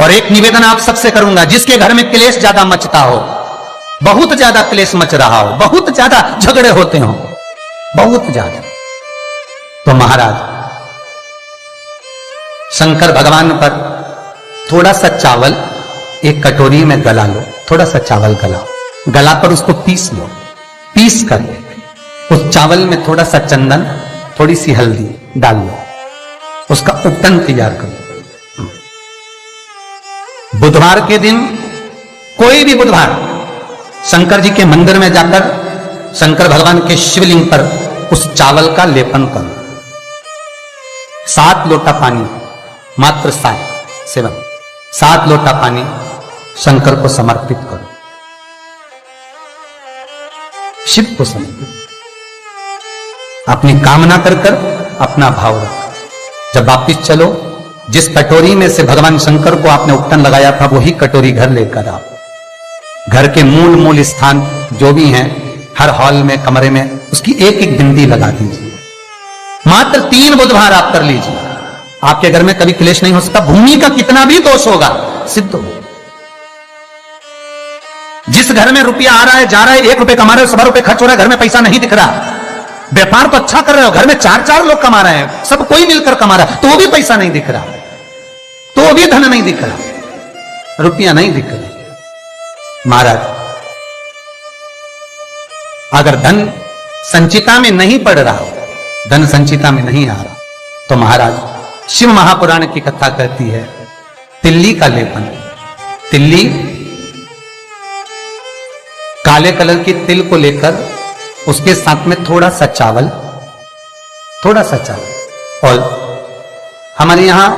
और एक निवेदन आप सबसे करूंगा, जिसके घर में क्लेश ज्यादा मचता हो, बहुत ज्यादा क्लेश मच रहा हो, बहुत ज्यादा झगड़े होते हो, बहुत ज्यादा, तो महाराज शंकर भगवान पर थोड़ा सा चावल एक कटोरी में गला लो, थोड़ा सा चावल गलाओ, गलाकर उसको पीस लो, पीस कर उस चावल में थोड़ा सा चंदन, थोड़ी सी हल्दी डाल लो, उसका उपटन तैयार करो। बुधवार के दिन, कोई भी बुधवार, शंकर जी के मंदिर में जाकर शंकर भगवान के शिवलिंग पर उस चावल का लेपन करो। 7 लोटा पानी, मात्र 7 लोटा पानी शंकर को समर्पित करो, शिव को समर्पित, अपनी कामना कर अपना भाव रखो। जब वापिस चलो, जिस कटोरी में से भगवान शंकर को आपने उपटन लगाया था, वही कटोरी घर लेकर आओ। घर के मूल स्थान जो भी हैं, हर हॉल में, कमरे में उसकी एक एक बिंदी लगा दीजिए। मात्र 3 बुधवार आप कर लीजिए, आपके घर में कभी क्लेश नहीं हो सकता। भूमि का कितना भी दोष होगा सिद्ध हो। जिस घर में रुपया आ रहा है, जा रहा है, 1 रुपए कमा रहे हो, 100 रुपए खर्च हो रहा है, घर में पैसा नहीं दिख रहा, व्यापार तो अच्छा कर रहे हो, घर में 4 लोग कमा रहे हैं, सब कोई मिलकर कमा रहा है, तो भी पैसा नहीं दिख रहा, तो भी धन नहीं दिख रहा, रुपया नहीं दिख रहा। महाराज, अगर धन संचिता में नहीं पड़ रहा हो, धन संचिता में नहीं आ रहा, तो महाराज शिव महापुराण की कथा कहती है, तिल्ली का लेपन, तिल्ली काले कलर की तिल को लेकर उसके साथ में थोड़ा सा चावल, और हमारे यहां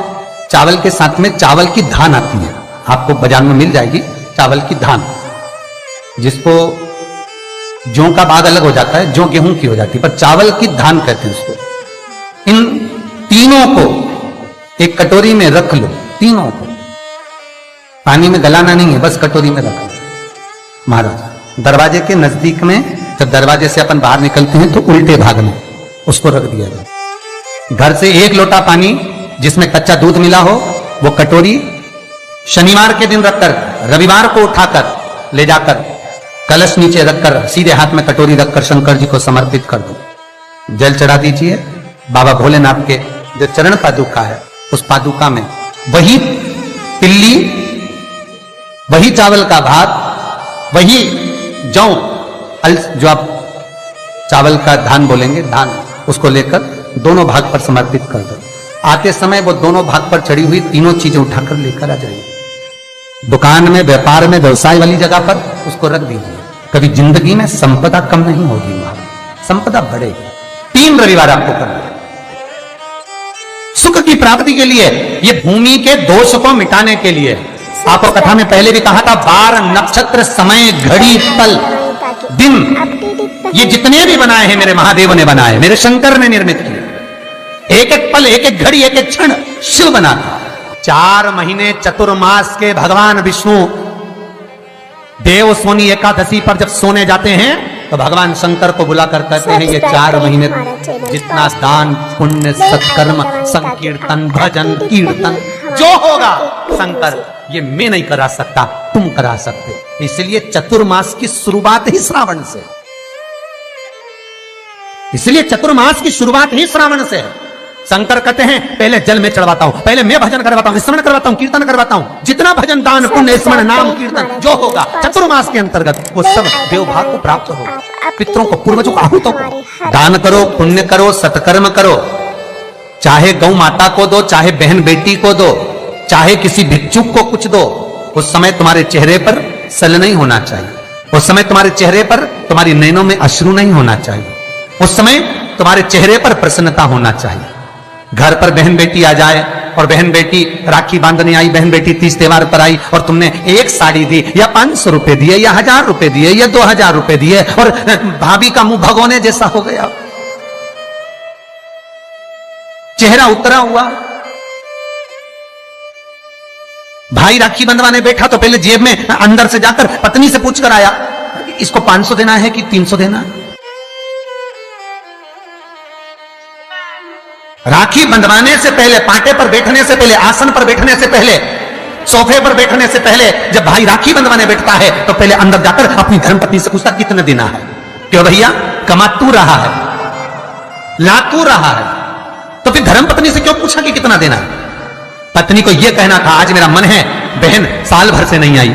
चावल के साथ में चावल की धान आती है, आपको बाजार में मिल जाएगी चावल की धान, जिसको जौ का भाग अलग हो जाता है, जौ गेहूं की हो जाती है, पर चावल की धान कहते हैं उसको। इन तीनों को एक कटोरी में रख लो, तीनों को पानी में गलाना नहीं है, बस कटोरी में रख लो। महाराज, दरवाजे के नजदीक में, जब दरवाजे से अपन बाहर निकलते हैं तो उल्टे भाग में उसको रख दिया जाए। घर से 1 लोटा पानी जिसमें कच्चा दूध मिला हो, वो कटोरी शनिवार के दिन रखकर, रविवार को उठाकर ले जाकर कलश नीचे रखकर, सीधे हाथ में कटोरी रखकर शंकर जी को समर्पित कर दो। जल चढ़ा दीजिए। बाबा भोलेनाथ के जो चरण पादुका है, उस पादुका में वही तिल्ली, वही चावल का भात, वही जौ, जो आप चावल का धान बोलेंगे, धान, उसको लेकर दोनों भाग पर समर्पित कर दो। आते समय वो दोनों भाग पर चढ़ी हुई तीनों चीजें उठाकर लेकर आ जाइए। दुकान में, व्यापार में, व्यवसाय वाली जगह पर उसको रख दीजिए। कभी जिंदगी में संपदा कम नहीं होगी, महाराज, संपदा बढ़ेगी। 3 रविवार आपको करना है सुख की प्राप्ति के लिए, ये भूमि के दोष को मिटाने के लिए। आपको कथा में पहले भी कहा था, 12 नक्षत्र, समय, घड़ी, पल, दिन, ये जितने भी बनाए हैं मेरे महादेव ने बनाए, मेरे शंकर ने निर्मित किए। एक एक पल, एक एक घड़ी, एक एक क्षण शिव बना था। 4 महीने चतुर्मास के भगवान विष्णु देव सोनी एकादशी पर जब सोने जाते हैं, तो भगवान शंकर को बुलाकर कहते हैं, ये 4 महीने जितना दान, पुण्य, सत्कर्म, संकीर्तन, भजन, कीर्तन जो होगा शंकर, ये मैं नहीं करा सकता, तुम करा सकते। इसलिए चतुर्मास की शुरुआत ही श्रावण से, इसलिए चतुर्मास की शुरुआत ही श्रावण से है। शंकर कहते हैं, पहले जल में चढ़वाता हूं, पहले मैं भजन करवाता हूं, स्मरण करवाता हूं, कीर्तन करवाता हूं, जितना भजन, दान, पुण्य, स्मरण, नाम, कीर्तन जो होगा चतुर्मास के अंतर्गत, वो सब देवभाग को प्राप्त होगा। पितरों को, पूर्वजों को, आहूतों को दान करो, पुण्य करो, सत्कर्म करो, चाहे गौ माता को दो, चाहे बहन बेटी को दो, चाहे किसी भिक्षुक को कुछ दो। उस समय तुम्हारे चेहरे पर सल नहीं होना चाहिए, उस समय तुम्हारे चेहरे पर, तुम्हारी नैनों में अश्रु नहीं होना चाहिए, उस समय तुम्हारे चेहरे पर प्रसन्नता होना चाहिए। घर पर बहन बेटी आ जाए और बहन बेटी राखी बांधने आई, बहन बेटी तीज त्योहार पर आई और तुमने एक साड़ी दी या 500 रुपए दिए या 1000 रुपए दिए या 2000 रुपए दिए और भाभी का मुंह भगोने जैसा हो गया, चेहरा उतरा हुआ। भाई राखी बंधवाने बैठा तो पहले जेब में अंदर से जाकर पत्नी से पूछकर आया, इसको 500 देना है कि 300 देना है। राखी बंधवाने से पहले, पाटे पर बैठने से पहले, आसन पर बैठने से पहले सोफे पर बैठने से पहले जब भाई राखी बंधवाने बैठता है तो पहले अंदर जाकर अपनी धर्मपत्नी से पूछता कितने देना है। क्यों भैया, कमा तू रहा है, ला तू रहा है, तो फिर धर्मपत्नी से क्यों पूछा कि कितना देना है? पत्नी को यह कहना था आज मेरा मन है, बहन साल भर से नहीं आई,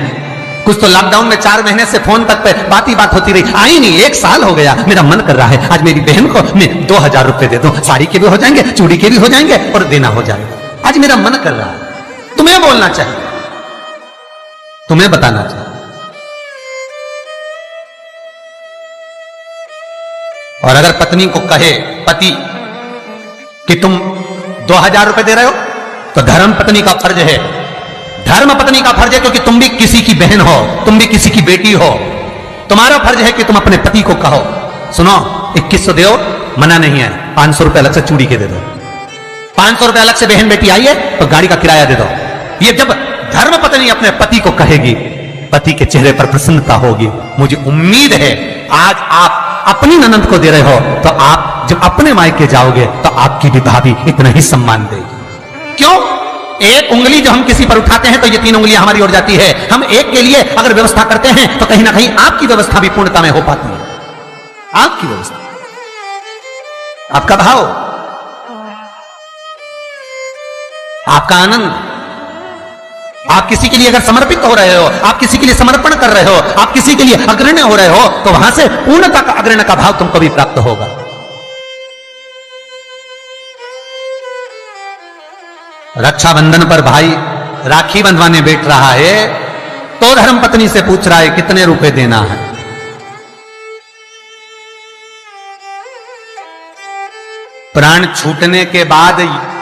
कुछ तो लॉकडाउन में 4 महीने से फोन तक पे बात ही बात होती रही, आई नहीं, 1 साल हो गया, मेरा मन कर रहा है आज मेरी बहन को मैं 2000 रुपए दे दूं, साड़ी के भी हो जाएंगे, चूड़ी के भी हो जाएंगे और देना हो जाएगा, आज मेरा मन कर रहा है। तुम्हें बोलना चाहिए, तुम्हें बताना चाहिए। और अगर पत्नी को कहे पति कि तुम 2000 रुपए दे रहे हो तो धर्म पत्नी का फर्ज है, धर्म पत्नी का फर्ज है, क्योंकि तुम भी किसी की बहन हो, तुम भी किसी की बेटी हो, तुम्हारा फर्ज है कि तुम अपने पति को कहो सुनो 2100 दो, मना नहीं है, 500 रुपए अलग से चूड़ी के दे दो, 500 रुपए अलग से बहन बेटी आई है तो गाड़ी का किराया दे दो। ये जब धर्म पत्नी अपने पति को कहेगी, पति के चेहरे पर प्रसन्नता होगी। मुझे उम्मीद है आज आप अपनी ननद को दे रहे हो तो आप जब अपने मायके जाओगे तो आपकी भी भाभी इतना ही सम्मान देगी। क्यों? एक उंगली जो हम किसी पर उठाते हैं तो ये 3 उंगलियां हमारी ओर जाती है। हम एक के लिए अगर व्यवस्था करते हैं तो कहीं ना कहीं आपकी व्यवस्था भी पूर्णता में हो पाती है। आपकी व्यवस्था, आपका भाव, आपका आनंद, आप किसी के लिए अगर समर्पित हो रहे हो, आप किसी के लिए समर्पण कर रहे हो, आप किसी के लिए अग्रण्य हो रहे हो तो वहां से पूर्णता का अग्रण्य का भाव तुमको भी प्राप्त होगा। रक्षाबंधन पर भाई राखी बंधवाने बैठ रहा है तो धर्मपत्नी से पूछ रहा है कितने रुपए देना है। प्राण छूटने के बाद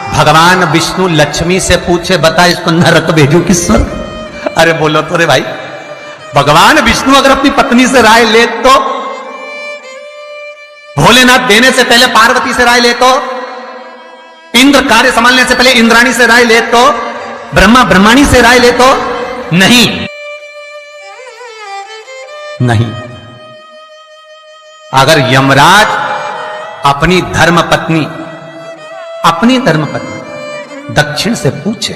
भगवान विष्णु लक्ष्मी से पूछे बता इसको नरक भेजू कि स्वर्ग? अरे बोलो तो रे भाई, भगवान विष्णु अगर अपनी पत्नी से राय ले तो, भोलेनाथ देने से पहले पार्वती से राय ले तो, इंद्र कार्य संभालने से पहले इंद्राणी से राय ले तो, ब्रह्मा ब्रह्माणी से राय ले तो नहीं, नहीं। अगर यमराज अपनी धर्मपत्नी दक्षिण से पूछे,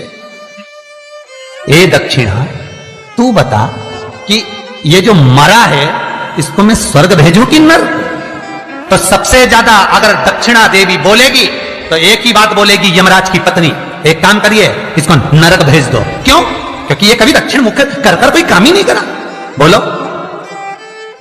ए दक्षिणा तू बता कि ये जो मरा है इसको मैं स्वर्ग भेजूं कि नरक? तो सबसे ज्यादा अगर दक्षिणा देवी बोलेगी तो एक ही बात बोलेगी यमराज की पत्नी, एक काम करिए इसको नरक भेज दो। क्यों? क्योंकि ये कभी दक्षिण मुख कर कोई काम ही नहीं करा। बोलो,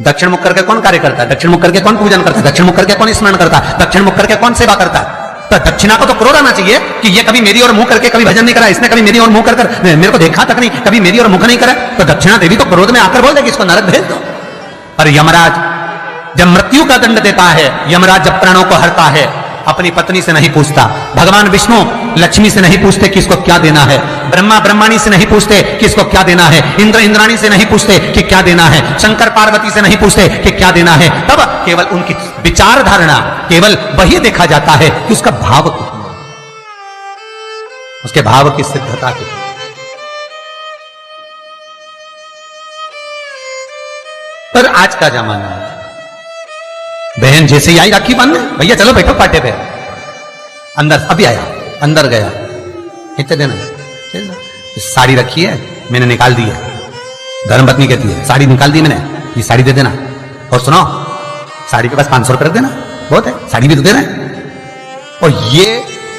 दक्षिण मुख करके कौन कार्य करता है? दक्षिण मुख करके कौन पूजन करता है? दक्षिण मुख करके कौन स्मरण करता है? दक्षिण मुख करके कौन सेवा करता है? तो दक्षिणा को तो क्रोध आना चाहिए कि ये कभी मेरी ओर मुंह करके कभी भजन नहीं करा, इसने कभी मेरी ओर मुंह कर मेरे को देखा तक नहीं, कभी मेरी ओर मुख नहीं करा। तो दक्षिणा देवी तो क्रोध में आकर बोल देगी इसको नरक भेज दो। पर यमराज जब मृत्यु का दंड देता है, यमराज जब प्राणों को हरता है, अपनी पत्नी से नहीं पूछता, भगवान विष्णु लक्ष्मी से नहीं पूछते कि इसको क्या देना है, ब्रह्मा ब्रह्माणी से नहीं पूछते कि इसको क्या देना है, इंद्र इंद्राणी से नहीं पूछते कि क्या देना है, शंकर पार्वती से नहीं पूछते कि क्या देना है। तब केवल उनकी विचार धारणा, केवल वही देखा जाता है कि उसका भाव कितना, उसके भाव की सिद्धता कितनी। पर आज का जमाना है, बहन जैसे ही आई राखी बांधने, भैया चलो बैठो पाटे पे, अंदर अभी आया, अंदर गया, कितने देना? साड़ी रखी है मैंने निकाल दी है, धर्मपत्नी कहती है साड़ी निकाल दी मैंने, ये साड़ी दे देना, और सुनो साड़ी के पास 500 रुपए रख देना, बहुत है, साड़ी भी तो देना है। और ये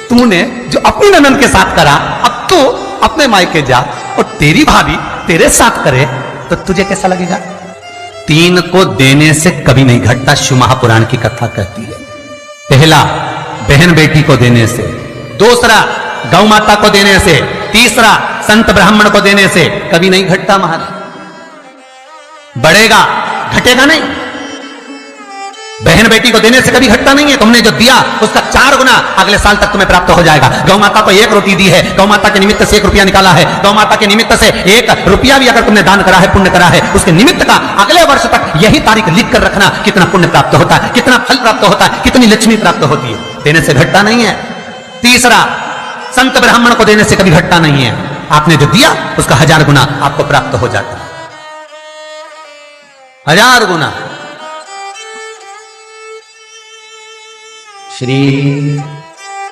तूने जो अपनी ननद के साथ करा, अब तू अपने मायके जा और तेरी भाभी तेरे साथ करे तो तुझे कैसा लगेगा? 3 को देने से कभी नहीं घटता, शिव महापुराण की कथा कहती है। पहला बहन बेटी को देने से, दूसरा गौ माता को देने से, तीसरा संत ब्राह्मण को देने से कभी नहीं घटता महाराज। बढ़ेगा, घटेगा नहीं। बहन बेटी को देने से कभी घटता नहीं है। तुमने जो दिया उसका 4 गुना अगले साल तक तुम्हें प्राप्त हो जाएगा। गौ माता को 1 रोटी दी है, गौ माता के निमित्त से 1 रुपया निकाला है, गौ माता के निमित्त से 1 रुपया भी अगर तुमने दान करा है, पुण्य करा है, उसके निमित्त का अगले वर्ष तक यही तारीख लिख कर रखना, कितना पुण्य प्राप्त होता है, कितना फल प्राप्त होता है, कितनी लक्ष्मी प्राप्त होती है। देने से घटता नहीं है। तीसरा, संत ब्राह्मण को देने से कभी घटता नहीं है। आपने जो दिया उसका 1000 गुना आपको प्राप्त हो जाता है, 1000 गुना। श्री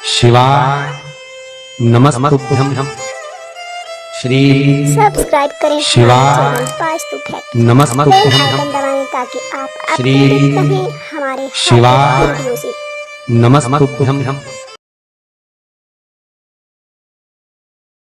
शिवाय नमस्तुभ्यं, श्री सब्सक्राइब करें शिवाय चैनल वास्तु फैक्ट। नमस्तुभ्यं। बेल आइकन दबाएं ताकि आप श्री अपडेट रहें हमारे शिवाय वीडियो से। नमस्तुभ्यं।